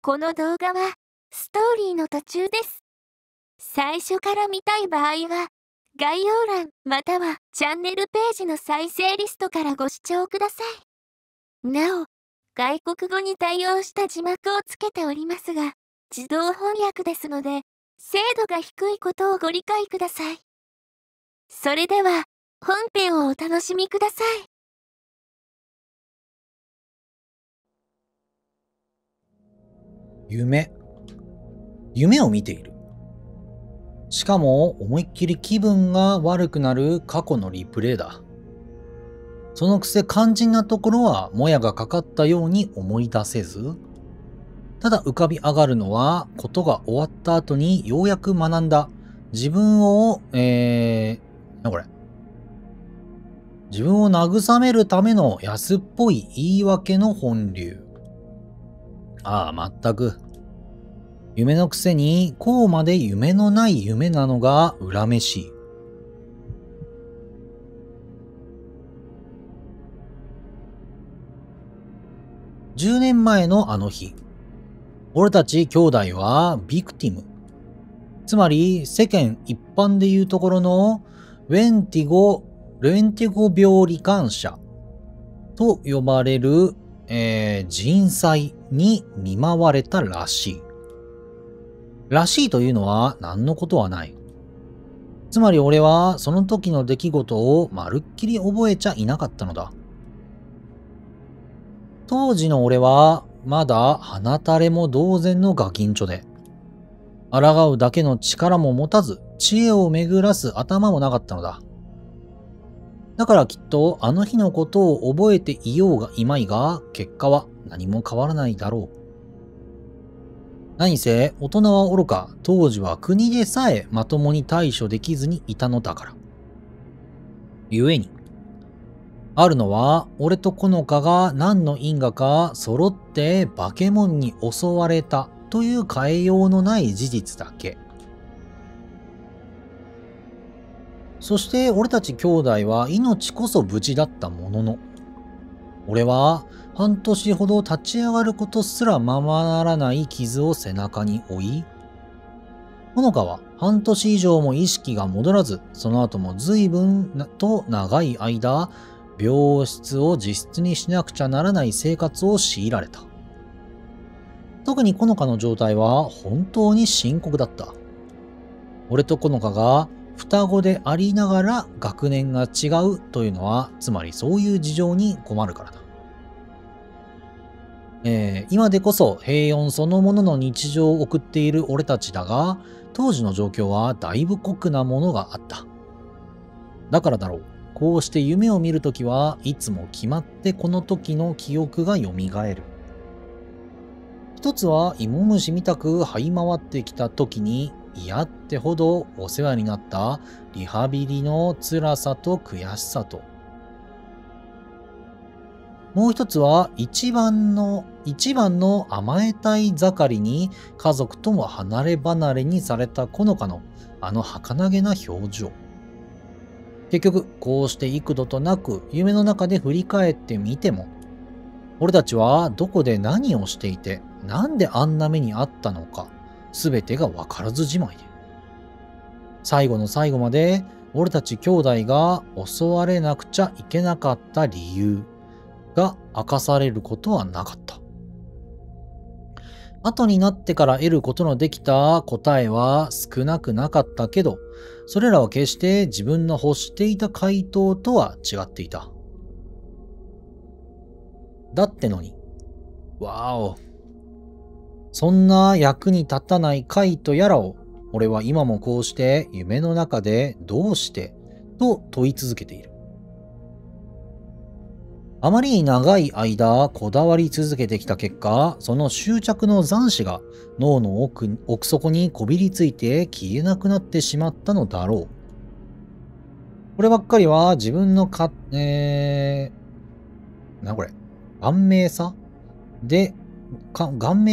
この動画はストーリーの途中です。最初から見たい場合は概要欄またはチャンネルページの再生リストからご視聴ください。なお、外国語に対応した字幕をつけておりますが、自動翻訳ですので、精度が低いことをご理解ください。それでは、本編をお楽しみください。夢を見ている。しかも思いっきり気分が悪くなる過去のリプレイだ。そのくせ肝心なところはもやがかかったように思い出せず、ただ浮かび上がるのはことが終わった後にようやく学んだ自分を、自分を慰めるための安っぽい言い訳の本流。ああ、まったく。夢のくせに、こうまで夢のない夢なのが恨めしい。10年前のあの日、俺たち兄弟はビクティム。つまり世間一般でいうところのレンティゴ病罹患者と呼ばれる、人災に見舞われたらしい。らしいというのは何のことはない。つまり俺はその時の出来事をまるっきり覚えちゃいなかったのだ。当時の俺はまだ鼻垂れも同然のガキンチョで、抗うだけの力も持たず知恵を巡らす頭もなかったのだ。だからきっとあの日のことを覚えていようがいまいが結果は何も変わらないだろう。何せ大人は愚か、当時は国でさえまともに対処できずにいたのだから。故に、あるのは俺とこのかが何の因果か揃って化け物に襲われたという変えようのない事実だけ。そして俺たち兄弟は命こそ無事だったものの、俺は半年ほど立ち上がることすらままならない傷を背中に負い、ほのかは半年以上も意識が戻らず、その後も随分と長い間、病室を自室にしなくちゃならない生活を強いられた。特にこのかの状態は本当に深刻だった。俺とこのかが双子でありながら学年が違うというのは、つまりそういう事情に困るからだ。今でこそ平穏そのものの日常を送っている俺たちだが、当時の状況はだいぶ酷なものがあった。だからだろう。こうして夢を見るときはいつも決まってこの時の記憶が蘇る。一つは芋虫みたく這い回ってきた時に嫌ってほどお世話になったリハビリの辛さと悔しさと、もう一つは一番の甘えたい盛りに家族とも離れ離れにされたこのかのあの儚げな表情。結局こうして幾度となく夢の中で振り返ってみても、俺たちはどこで何をしていてなんであんな目にあったのか全てが分からずじまいで、最後の最後まで俺たち兄弟が襲われなくちゃいけなかった理由が明かされることはなかった。後になってから得ることのできた答えは少なくなかったけど、それらは決して自分の欲していた回答とは違っていた。だってのに、わーお。そんな役に立たない回とやらを、俺は今もこうして夢の中でどうしてと問い続けている。あまりに長い間こだわり続けてきた結果、その執着の残滓が脳の奥底にこびりついて消えなくなってしまったのだろう。こればっかりは自分の顔面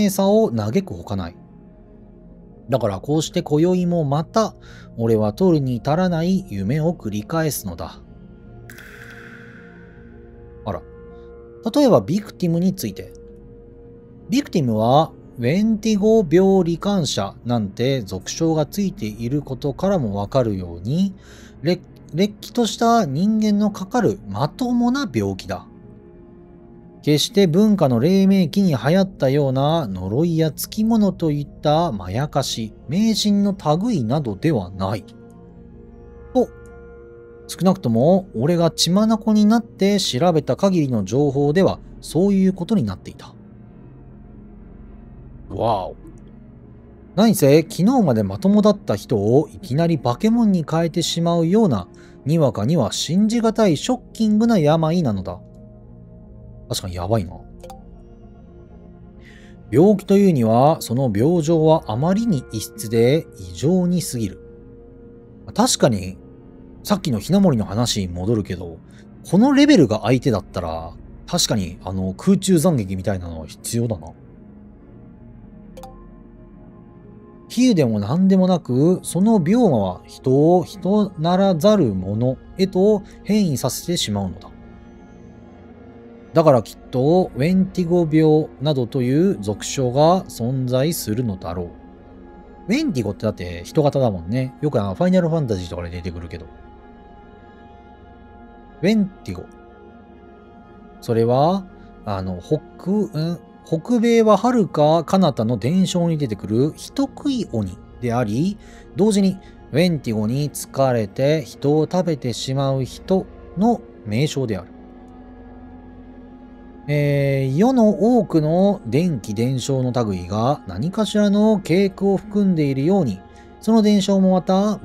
さを嘆くほかない。だからこうして今宵もまた俺は取るに足らない夢を繰り返すのだ。あら、例えばビクティムについて。ビクティムはウェンティゴ病罹患者なんて俗称がついていることからもわかるように、れっきとした人間のかかるまともな病気だ。決して文化の黎明期に流行ったような呪いやつきものといったまやかし、迷信の類などではない。と、少なくとも俺が血眼になって調べた限りの情報ではそういうことになっていた。わお。何せ昨日までまともだった人をいきなり化け物に変えてしまうような、にわかには信じがたいショッキングな病なのだ。確かにやばいな。病気というには、その病状はあまりに異質で異常に過ぎる。確かに、さっきのひなもりの話に戻るけど、このレベルが相手だったら、確かに空中斬撃みたいなのは必要だな。比喩でも何でもなく、その病魔は人を人ならざるものへと変異させてしまうのだ。だからきっと、ウェンティゴ病などという俗称が存在するのだろう。ウェンティゴってだって人型だもんね。よくファイナルファンタジーとかで出てくるけど。ウェンティゴ。それは、北米は遥か彼方の伝承に出てくる人食い鬼であり、同時にウェンティゴに疲れて人を食べてしまう人の名称である。世の多くの電気伝承の類が何かしらの傾向を含んでいるように、その伝承もまた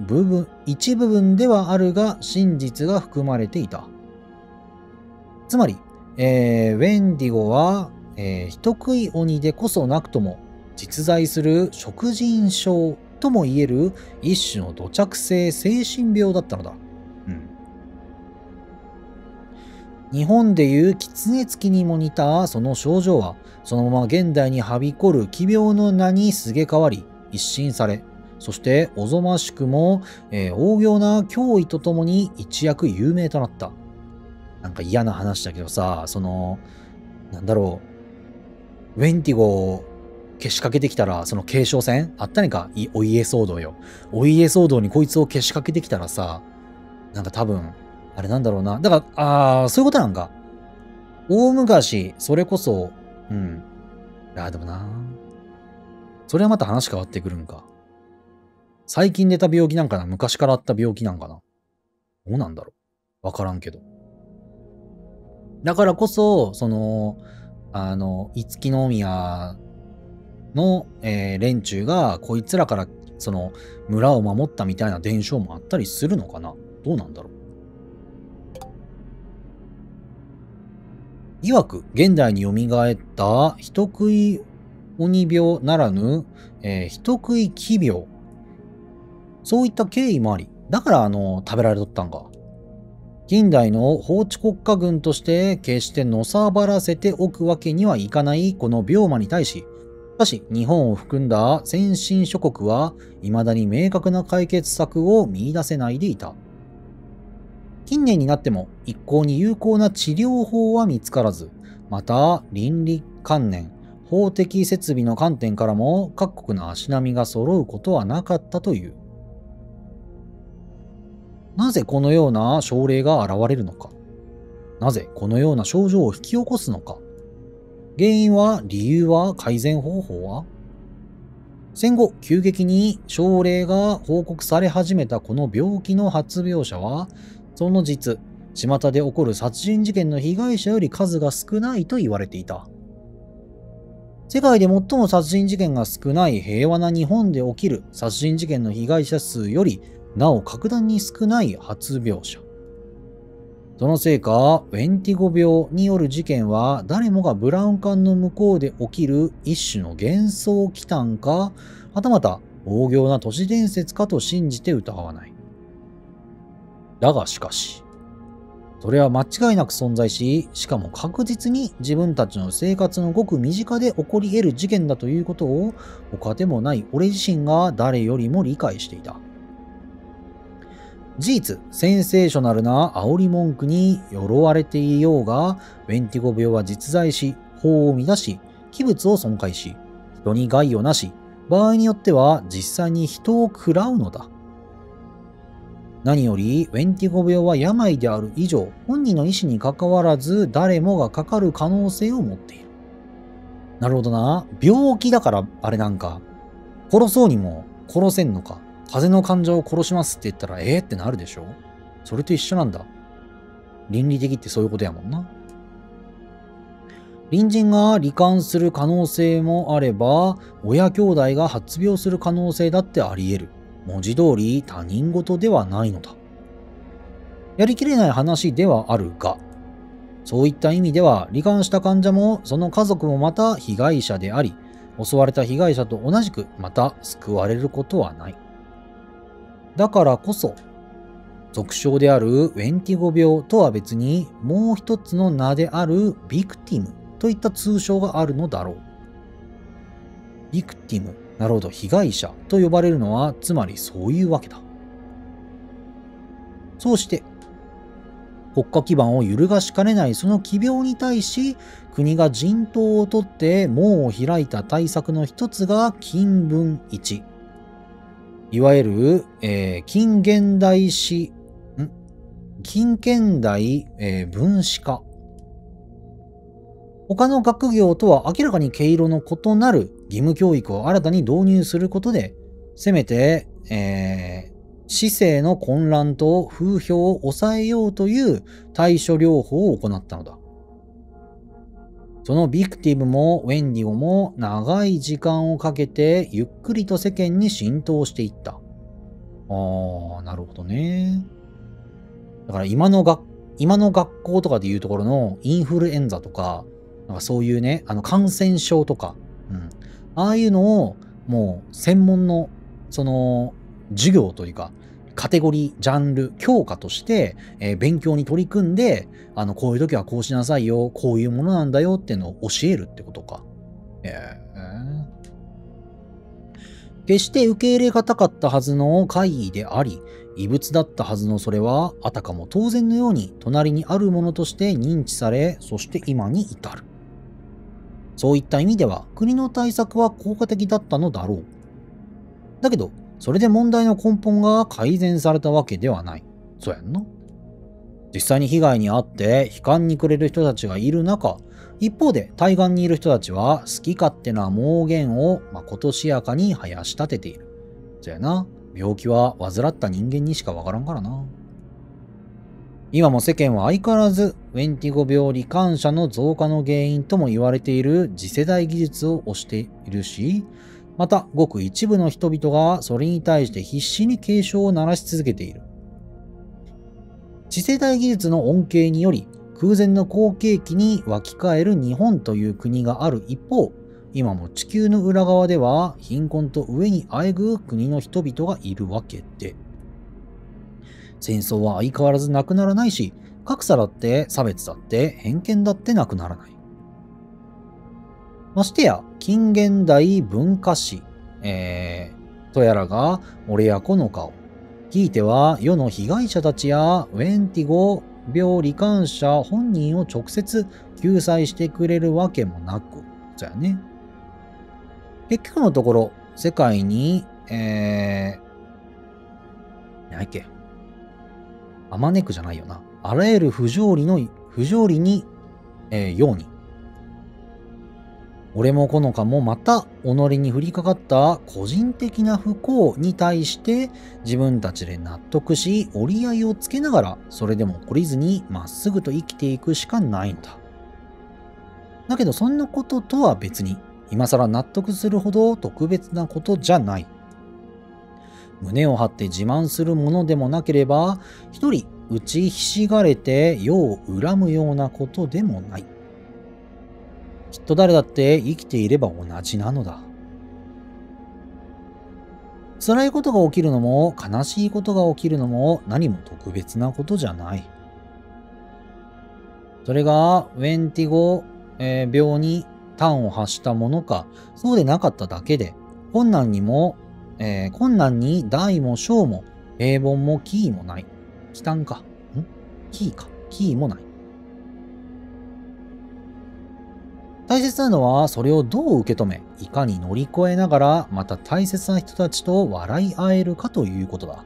一部分ではあるが真実が含まれていた。つまり、ウェンディゴは、人食い鬼でこそなくとも実在する食人症ともいえる一種の土着性精神病だったのだ。日本でいう狐つきにも似たその症状は、そのまま現代にはびこる奇病の名にすげ替わり、一新され、そしておぞましくも、大行な脅威とともに一躍有名となった。なんか嫌な話だけどさ、なんだろう、ウェンティゴをけしかけてきたら、その継承戦あったねか、お家騒動よ。お家騒動にこいつをけしかけてきたらさ、なんか多分、あれなんだろうな。だから、そういうことなんか。大昔、それこそ、でもな。それはまた話変わってくるんか。最近出た病気なんかな、昔からあった病気なんかな。どうなんだろう。わからんけど。だからこそ、五木宮の、連中が、こいつらから、村を守ったみたいな伝承もあったりするのかな。どうなんだろう。曰く現代に蘇った人食い鬼病ならぬ、人食い奇病。そういった経緯もあり、だから食べられとったんか。近代の法治国家軍として決してのさばらせておくわけにはいかないこの病魔に対し、しかし日本を含んだ先進諸国は未だに明確な解決策を見出せないでいた。近年になっても一向に有効な治療法は見つからず、また倫理観念、法的設備の観点からも各国の足並みが揃うことはなかったという。なぜこのような症例が現れるのか。なぜこのような症状を引き起こすのか。原因は、理由は、改善方法は。戦後、急激に症例が報告され始めたこの病気の発病者は、その実、巷で起こる殺人事件の被害者より数が少ないと言われていた。世界で最も殺人事件が少ない平和な日本で起きる殺人事件の被害者数よりなお格段に少ない発病者。そのせいか、ウェンティゴ病による事件は誰もがブラウン管の向こうで起きる一種の幻想奇譚か、はたまた大行な都市伝説かと信じて疑わない。だがしかし、それは間違いなく存在し、しかも確実に自分たちの生活のごく身近で起こり得る事件だということを、他でもない俺自身が誰よりも理解していた。事実、センセーショナルな煽り文句に鎧われていようが、ウェンティゴ病は実在し、法を乱し、器物を損壊し、人に害をなし、場合によっては実際に人を喰らうのだ。何より、ウェンティゴ病は病である以上、本人の意思にかかわらず誰もがかかる可能性を持っている。なるほどな。病気だからあれなんか、殺そうにも殺せんのか。風邪の患者を殺しますって言ったらってなるでしょ。それと一緒なんだ。倫理的ってそういうことやもんな。隣人が罹患する可能性もあれば、親兄弟が発病する可能性だってあり得る。文字通り他人事ではないのだ。やりきれない話ではあるが、そういった意味では罹患した患者もその家族もまた被害者であり、襲われた被害者と同じくまた救われることはない。だからこそ、俗称であるウェンティゴ病とは別にもう一つの名であるビクティムといった通称があるのだろう。ビクティム、なるほど、被害者と呼ばれるのはつまりそういうわけだ。そうして、国家基盤を揺るがしかねないその奇病に対し、国が陣頭を取って門を開いた対策の一つが近文一。いわゆる、近現代分子化。他の学業とは明らかに毛色の異なる義務教育を新たに導入することで、せめて、市政の混乱と風評を抑えようという対処療法を行ったのだ。そのビクティブもウェンディゴも長い時間をかけてゆっくりと世間に浸透していった。なるほどね。だから今の学校とかでいうところのインフルエンザとか、なんかそういうね、感染症とか、ああいうのをもう専門のその授業というか、カテゴリー、ジャンル、教科として、勉強に取り組んで、こういう時はこうしなさいよ、こういうものなんだよっていうのを教えるってことか。決して受け入れがたかったはずの怪異であり、異物だったはずのそれは、あたかも当然のように隣にあるものとして認知され、そして今に至る。そういった意味では、国の対策は効果的だったのだろう。だけど、それで問題の根本が改善されたわけではない。そうやんな。実際に被害に遭って悲観に暮れる人たちがいる中、一方で対岸にいる人たちは好き勝手な妄言をまことしやかに囃し立てている。そうやな。病気は患った人間にしかわからんからな。今も世間は相変わらずウェンティゴ病罹患者の増加の原因とも言われている次世代技術を推しているし、またごく一部の人々がそれに対して必死に警鐘を鳴らし続けている。次世代技術の恩恵により空前の好景気に沸き返る日本という国がある一方、今も地球の裏側では貧困と飢えにあえぐ国の人々がいるわけで、戦争は相変わらずなくならないし、格差だって差別だって偏見だってなくならない。ましてや近現代文化史、とやらが俺やこの顔、ひいては世の被害者たちやウェンティゴ病罹患者本人を直接救済してくれるわけもなく、そうやね。結局のところ、世界に、何やっけ、あまねくじゃないよな。あらゆる不条理に、ように。俺もこのかもまた己に降りかかった個人的な不幸に対して自分たちで納得し折り合いをつけながらそれでも懲りずにまっすぐと生きていくしかないのだ。だけどそんなこととは別に今更納得するほど特別なことじゃない。胸を張って自慢するものでもなければ一人打ちひしがれて世を恨むようなことでもない。きっと誰だって生きていれば同じなのだ。辛いことが起きるのも悲しいことが起きるのも何も特別なことじゃない。それがウェンティゴ、病に端を発したものかそうでなかっただけで困難に大も小も平凡も奇異もない。奇端か。奇異もない。大切なのはそれをどう受け止め、いかに乗り越えながらまた大切な人たちと笑い合えるかということだ。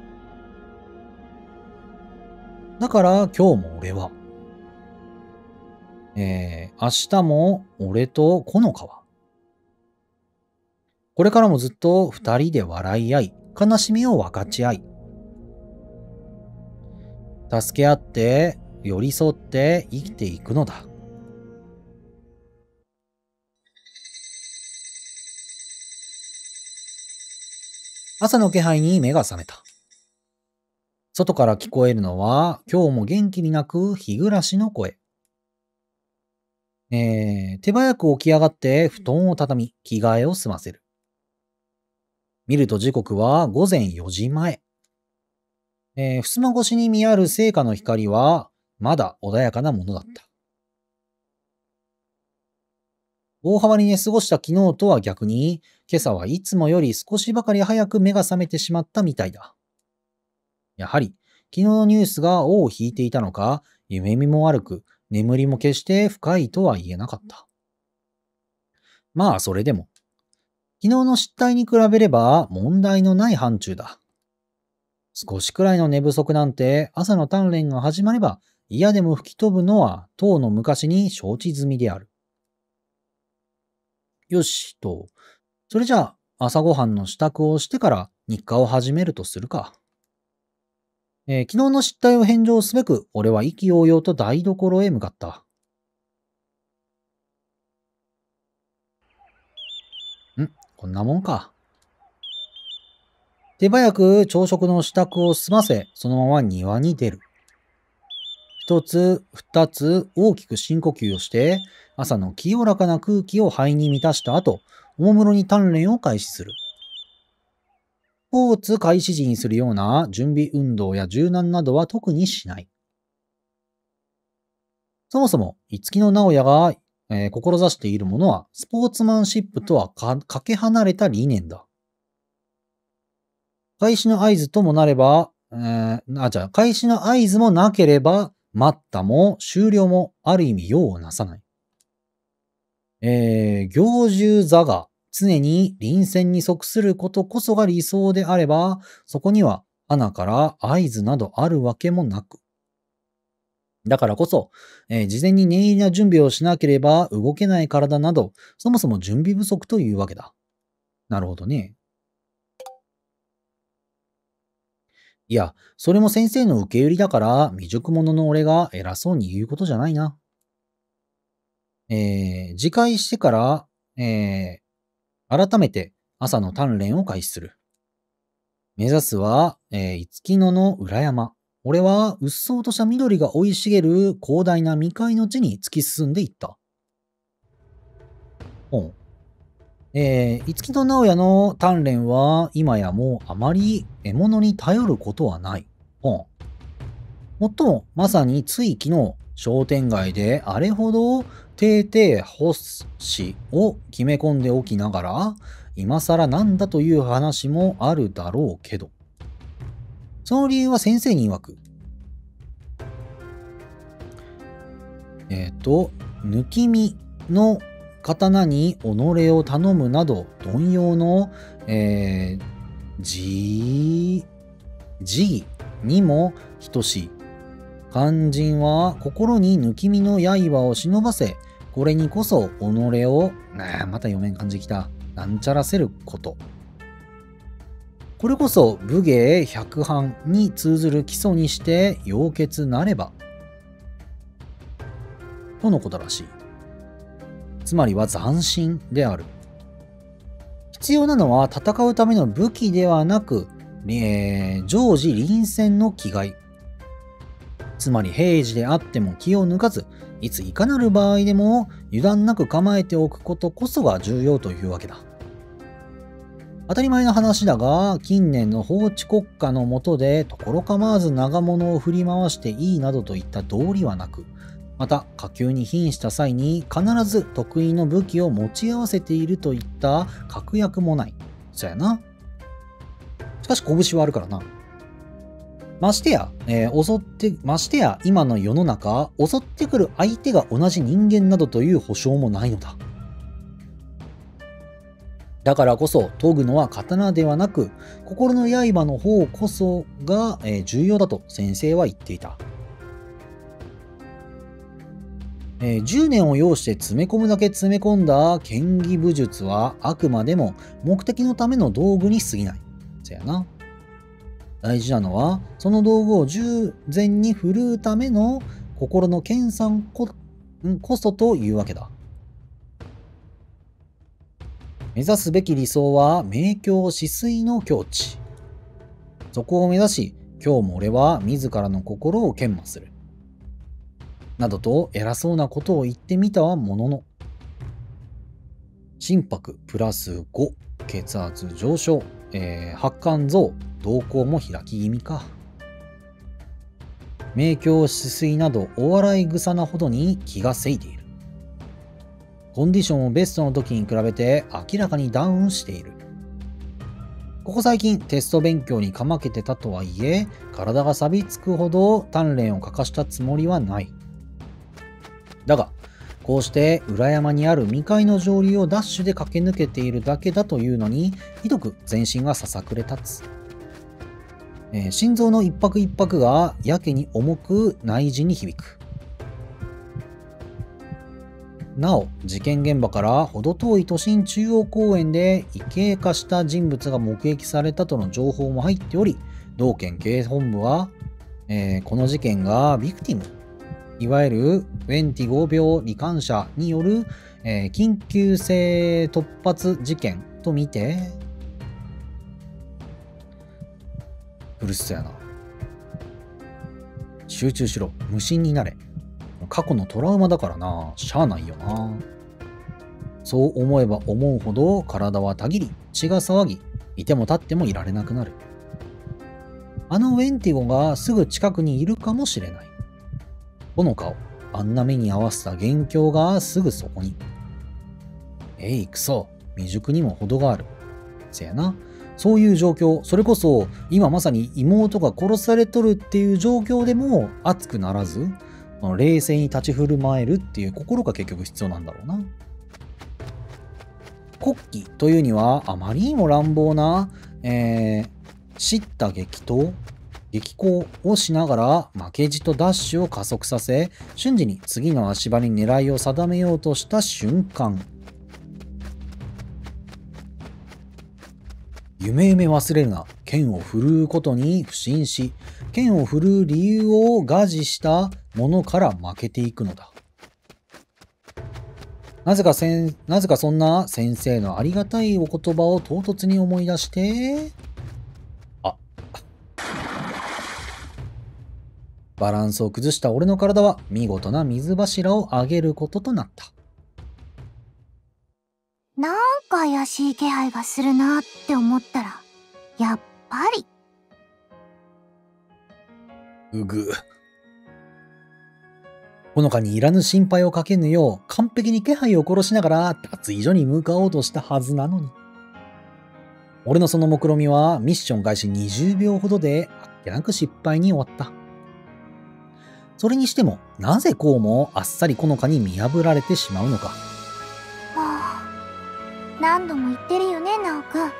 だから今日も俺は、明日も俺とこのかは、これからもずっと二人で笑い合い、悲しみを分かち合い、助け合って、寄り添って生きていくのだ。朝の気配に目が覚めた。外から聞こえるのは、今日も元気に鳴く日暮らしの声。手早く起き上がって布団を畳み、着替えを済ませる。見ると時刻は午前4時前。襖越しに見ある聖火の光は、まだ穏やかなものだった。大幅に寝過ごした昨日とは逆に、今朝はいつもより少しばかり早く目が覚めてしまったみたいだ。やはり、昨日のニュースが尾を引いていたのか、夢見も悪く、眠りも決して深いとは言えなかった。まあ、それでも、昨日の失態に比べれば問題のない範疇だ。少しくらいの寝不足なんて朝の鍛錬が始まれば嫌でも吹き飛ぶのは当の昔に承知済みである。よしと、それじゃあ朝ごはんの支度をしてから日課を始めるとするか。昨日の失態を返上すべく俺は意気揚々と台所へ向かった。こんなもんか。手早く朝食の支度を済ませ、そのまま庭に出る。一つ、二つ大きく深呼吸をして、朝の清らかな空気を肺に満たした後、おもむろに鍛錬を開始する。スポーツ開始時にするような準備運動や柔軟などは特にしない。そもそも、五木の直哉が、志しているものは、スポーツマンシップとはかけ離れた理念だ。開始の合図ともなれば、開始の合図もなければ、待ったも終了もある意味用をなさない。行住座が常に臨戦に即することこそが理想であれば、そこには穴から合図などあるわけもなく。だからこそ、事前に念入りな準備をしなければ動けない体など、そもそも準備不足というわけだ。なるほどね。いや、それも先生の受け売りだから、未熟者の俺が偉そうに言うことじゃないな。自戒してから、改めて朝の鍛錬を開始する。目指すは、五木野の裏山。俺は、うっそうとした緑が生い茂る広大な未開の地に突き進んでいった。五木野直哉の鍛錬は、今やもうあまり獲物に頼ることはない。もっとも、まさについ昨日、商店街であれほど定々発しを決め込んでおきながら、今更なんだという話もあるだろうけど。その理由は先生に曰く、抜き身の刀に己を頼むなど、貪用の、辞儀にも等しい。肝心は心に抜き身の刃を忍ばせ、これにこそ己を、また読めん感じきた、なんちゃらせること。これこそ武芸百般に通ずる基礎にして要決なれば、とのことらしい。つまりは斬新である。必要なのは戦うための武器ではなく、常時臨戦の気概。つまり平時であっても気を抜かず、いついかなる場合でも油断なく構えておくことこそが重要というわけだ。当たり前の話だが、近年の法治国家の下で所構わず長物を振り回していいなどといった道理はなく、また下級に瀕した際に必ず得意の武器を持ち合わせているといった確約もない。そやな。しかし拳はあるからな。ましてや今の世の中、襲ってくる相手が同じ人間などという保証もないのだ。だからこそ研ぐのは刀ではなく心の刃の方こそが重要だと先生は言っていた。10年を要して詰め込むだけ詰め込んだ剣技武術はあくまでも目的のための道具に過ぎない。そやな。大事なのはその道具を従前に振るうための心の研鑽こそというわけだ。目指すべき理想は明鏡止水の境地。そこを目指し、今日も俺は自らの心を研磨する。などと偉そうなことを言ってみたはものの、心拍プラス5、血圧上昇、発汗増、瞳孔も開き気味か。明鏡止水などお笑い草なほどに気がせいている。コンディションをベストの時に比べて明らかにダウンしている。ここ最近テスト勉強にかまけてたとはいえ、体が錆びつくほど鍛錬を欠かしたつもりはない。だが、こうして裏山にある未開の上流をダッシュで駆け抜けているだけだというのに、ひどく全身がささくれ立つ。心臓の一拍一拍がやけに重く内耳に響く。なお、事件現場から程遠い都心中央公園で異形化した人物が目撃されたとの情報も入っており、同県警本部は、この事件がビクティム、いわゆるウェンティゴ病罹患者による、緊急性突発事件とみて、苦しそうやな。集中しろ、無心になれ。過去のトラウマだからな、しゃあないよな。そう思えば思うほど体はたぎり、血が騒ぎ、いても立ってもいられなくなる。あのウェンティゴがすぐ近くにいるかもしれない。この顔、あんな目に合わせた元凶がすぐそこに。クソ、未熟にも程がある。せやな。そういう状況、それこそ今まさに妹が殺されとるっていう状況でも熱くならず、冷静に立ち振る舞えるっていう心が結局必要なんだろうな。国旗というにはあまりにも乱暴な、叱咤激行をしながら負けじとダッシュを加速させ、瞬時に次の足場に狙いを定めようとした瞬間、夢忘れるな、剣を振るうことに不信し、剣を振るう理由を画示したものから負けていくのだ。なぜかそんな先生のありがたいお言葉を唐突に思い出して、バランスを崩した俺の体は見事な水柱を上げることとなった。なんか怪しい気配がするなって思ったら、やっぱり。うぐ。ほのかにいらぬ心配をかけぬよう完璧に気配を殺しながら脱衣所に向かおうとしたはずなのに。俺のその目論みはミッション開始20秒ほどであっけなく失敗に終わった。それにしても、なぜこうもあっさりこのかに見破られてしまうのか。何度も言ってるよね、ナオくん。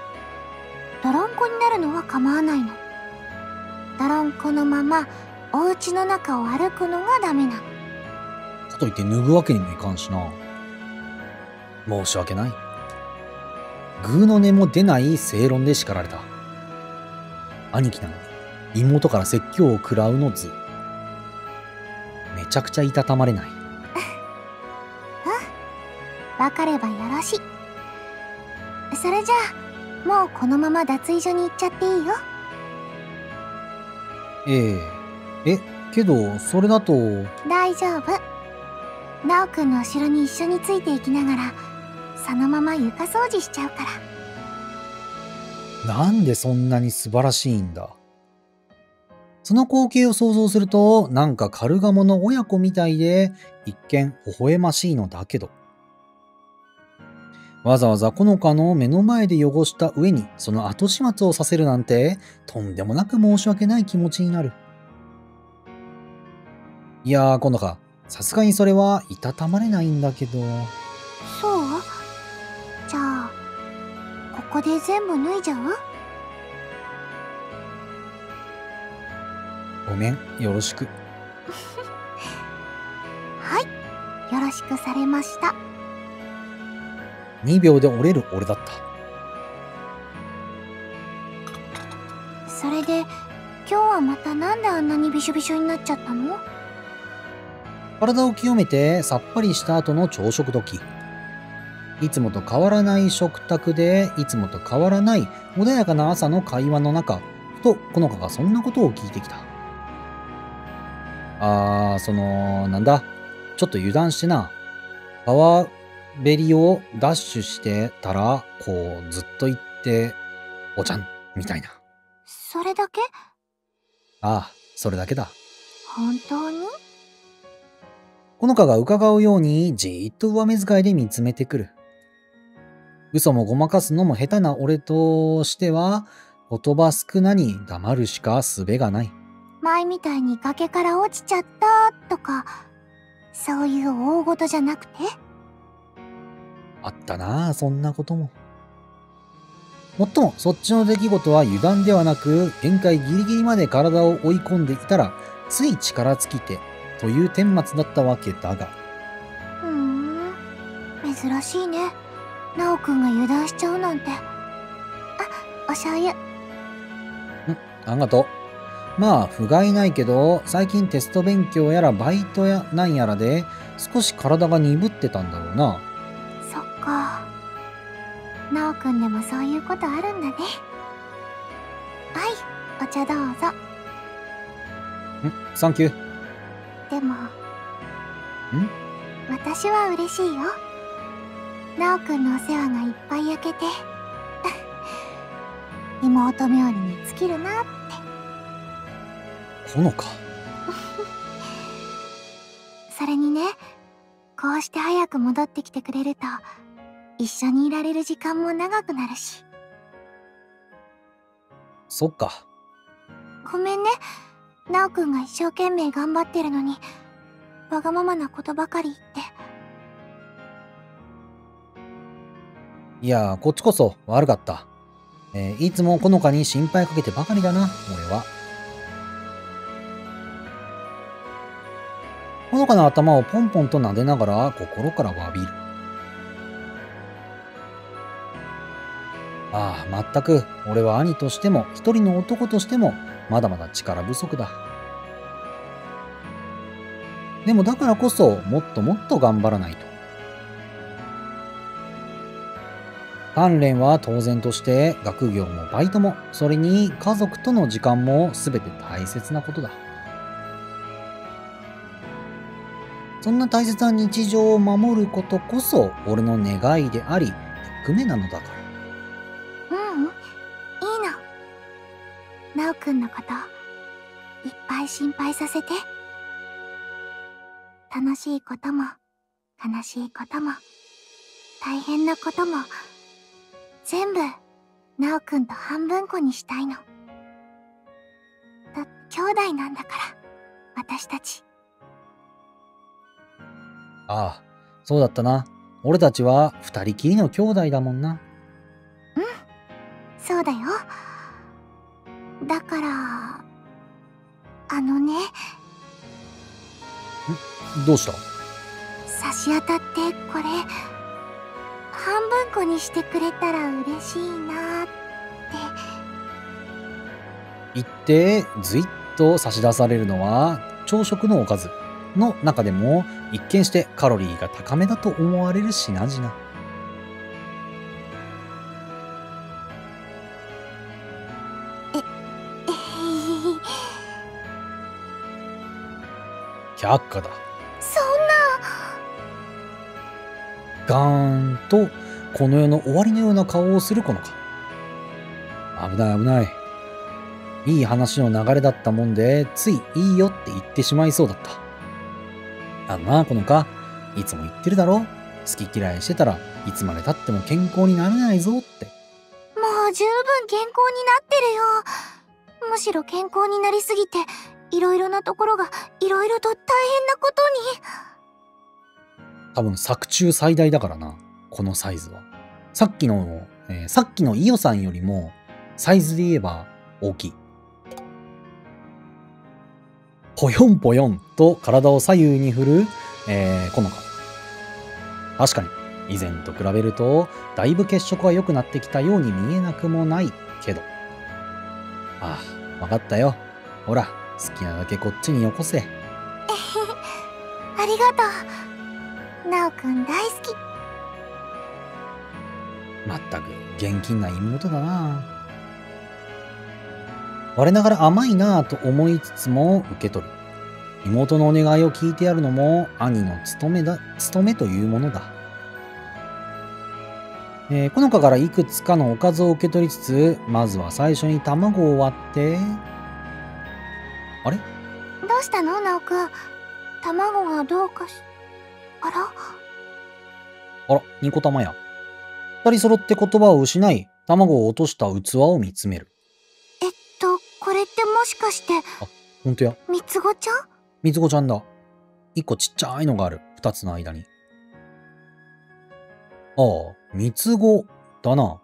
泥んこになるのは構わないの。泥んこのままお家の中を歩くのがダメなの。かといって脱ぐわけにもいかんしな。申し訳ない。グーの音も出ない正論で叱られた。兄貴なのに妹から説教を食らうの図。めちゃくちゃいたたまれない。わかればよろしい。それじゃあ、もうこのまま脱衣所に行っちゃっていいよ。けど、それだと。大丈夫。ナオくんの後ろに一緒についていきながら、そのまま床掃除しちゃうから。なんでそんなに素晴らしいんだ。その光景を想像すると、なんかカルガモの親子みたいで、一見微笑ましいのだけど。わざわざこのかの目の前で汚した上にその後始末をさせるなんてとんでもなく申し訳ない気持ちになる。いやー、このか、さすがにそれはいたたまれないんだけど。そう？じゃあ、ここで全部脱いじゃう？ごめん、よろしく。はい、よろしくされました。2秒で折れる俺だった。それで今日はまたなんであんなにびしょびしょになっちゃったの？体を清めてさっぱりした後の朝食時。いつもと変わらない食卓で、いつもと変わらない穏やかな朝の会話の中、ふとこのかがそんなことを聞いてきた。なんだ、ちょっと油断してな。川べりをダッシュしてたら、こうずっと行って、おちゃん、みたいな。それだけ？ああ、それだけだ。本当に？このかが伺うようにじーっと上目遣いで見つめてくる。嘘もごまかすのも下手な俺としては、言葉少なに黙るしか術がない。前みたいに崖から落ちちゃったとか、そういう大事じゃなくて？あったなあ、そんなことも。もっとも、そっちの出来事は油断ではなく、限界ギリギリまで体を追い込んでいたら、つい力尽きて、という顛末だったわけだが。珍しいね。ナオくんが油断しちゃうなんて。あ、お醤油。ありがとう。まあ、不甲斐ないけど、最近テスト勉強やらバイトやなんやらで、少し体が鈍ってたんだろうな。そっか。ナオくんでもそういうことあるんだね。はい、お茶どうぞ。サンキュー。でも、私は嬉しいよ。ナオくんのお世話がいっぱい焼けて、妹冥利に尽きるなって。ほのか。それにね、こうして早く戻ってきてくれると、一緒にいられる時間も長くなるし。そっか。ごめんね。ナオくんが一生懸命頑張ってるのに、わがままなことばかり言って。いや、こっちこそ悪かった。いつもこのかに心配かけてばかりだな、俺は。ほのかの頭をポンポンと撫でながら心から詫びる。ああ、まったく、俺は兄としても一人の男としてもまだまだ力不足だ。でもだからこそもっともっと頑張らないと。鍛錬は当然として学業もバイトも、それに家族との時間も全て大切なことだ。そんな大切な日常を守ることこそ俺の願いであり、役目なのだから。いいの。ナオくんのこといっぱい心配させて。楽しいことも悲しいことも大変なことも全部ナオくんと半分こにしたいの。だって兄弟なんだから、私たち。ああ、そうだったな。俺たちは二人きりの兄弟だもんな。そうだよ。だから、どうした？差し当たってこれ、半分こにしてくれたら嬉しいなって。言ってずいっと差し出されるのは朝食のおかずの中でも一見してカロリーが高めだと思われる品々。却下だ。そんな。ガーンとこの世の終わりのような顔をするこのか。危ない危ない。いい話の流れだったもんで、ついいいよって言ってしまいそうだった。このか、いつも言ってるだろ。好き嫌いしてたらいつまで経っても健康になれないぞって。もう十分健康になってるよ。むしろ健康になりすぎて、いろいろなところがいろいろと大変なことに。多分作中最大だからな、このサイズは。さっきのさっきのイオさんよりもサイズで言えば大きい。ぽよんぽよんと体を左右に振る、このか。確かに以前と比べるとだいぶ血色は良くなってきたように見えなくもないけど。ああ、わかったよ。ほら、好きなだけこっちによこせ。ありがとう。なおくん大好き。まったく現金な妹だな。我ながら甘いなぁと思いつつも受け取る。妹のお願いを聞いてやるのも兄の務めというものだ。このかからいくつかのおかずを受け取りつつ、まずは最初に卵を割って、あれ？どうしたの、なおくん。卵がどうかし。あら、ニコ玉や。二人揃って言葉を失い、卵を落とした器を見つめる。これってもしかして。あ、ほんとや。三つ子ちゃん？三つ子ちゃんだ。一個ちっちゃいのがある。二つの間に。ああ、三つ子だな。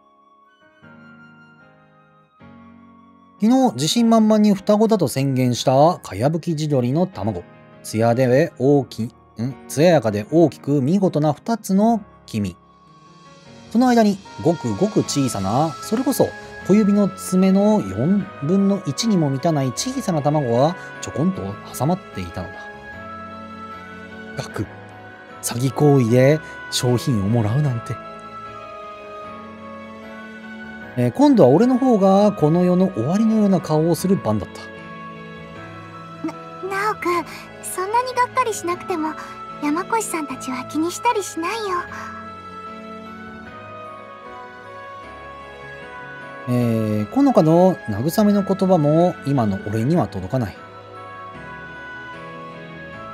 昨日自信満々に双子だと宣言したかやぶき地鶏の卵。艶やかで大きく見事な二つの黄身。その間にごくごく小さな、それこそ小指の爪の4分の1にも満たない小さな卵がちょこんと挟まっていたのだ。詐欺行為で商品をもらうなんて。今度は俺の方がこの世の終わりのような顔をする番だった。なおくん、そんなにがっかりしなくても山越さんたちは気にしたりしないよ。ほのかの慰めの言葉も今の俺には届かない。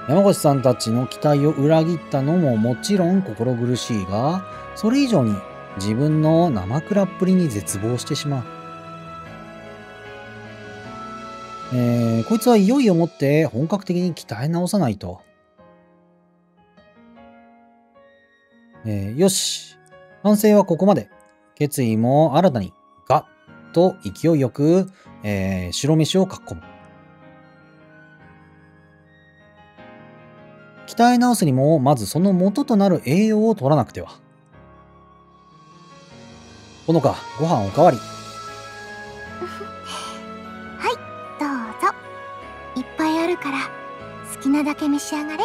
山越さんたちの期待を裏切ったのももちろん心苦しいが、それ以上に自分の生倉っぷりに絶望してしまう。こいつはいよいよもって本格的に鍛え直さないと。よし。反省はここまで。決意も新たにガッと勢いよく、白飯をかっこむ。鍛え直すにもまずその元となる栄養を取らなくては。ほのか、ご飯おかわり。はい、どうぞ。いっぱいあるから好きなだけ召し上がれ。